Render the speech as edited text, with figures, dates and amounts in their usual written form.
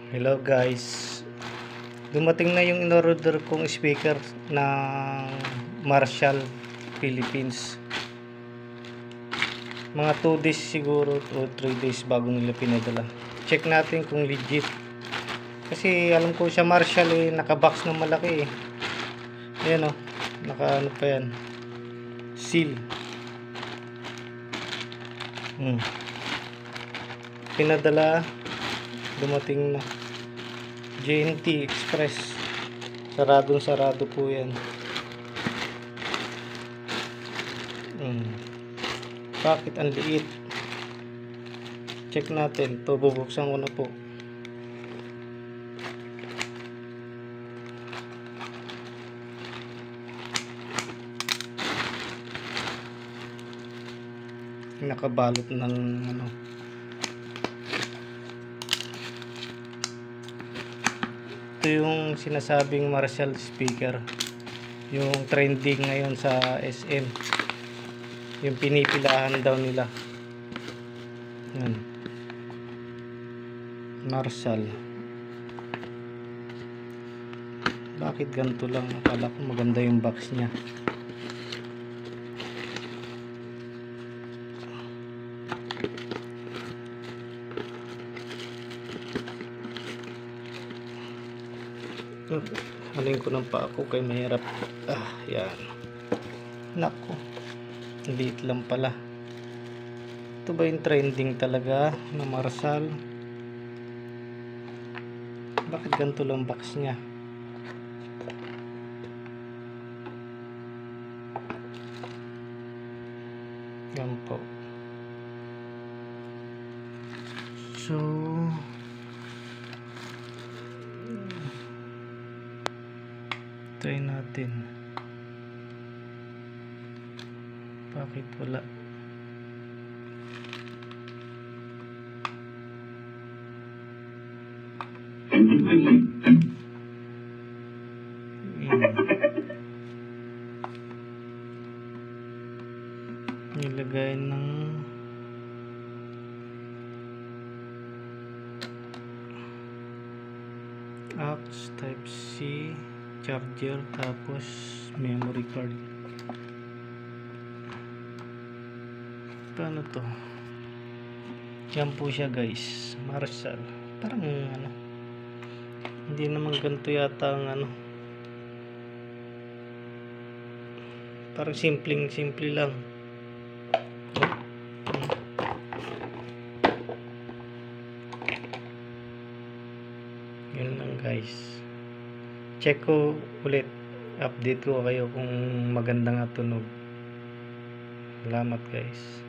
Hello guys, dumating na yung in-order kong speaker ng Marshall Philippines. Mga 2 days siguro o 3 days bago nila pinadala. Check natin kung legit, kasi alam ko siya Marshall nakabox ng malaki ayan naka ano pa yan, seal. Pinadala, dumating na. JNT Express, sarado po yan. Bakit ang liit? Check natin to, bubuksan ko na po. Nakabalot ng ito yung sinasabing Marshall speaker, yung trending ngayon sa SM, yung pinipilahan daw nila. Yan, Marshall. Bakit ganito lang? Akala ko maganda yung box nya. Halin ko ng pa ako kay mahirap. Yan. Nako, liit lang pala. Ito ba yung trending talaga na Marshall? Bakit ganito lang box nya? Yan po. So try natin. Bakit wala? Nilagay ng aux type C, charger, tapos memory card. Paano to? Yan po siya guys, Marshall. Parang hindi naman ganito yata ang parang simple lang. Yun lang guys. Check ko ulit, update ko kayo kung maganda nga tunog. Salamat guys.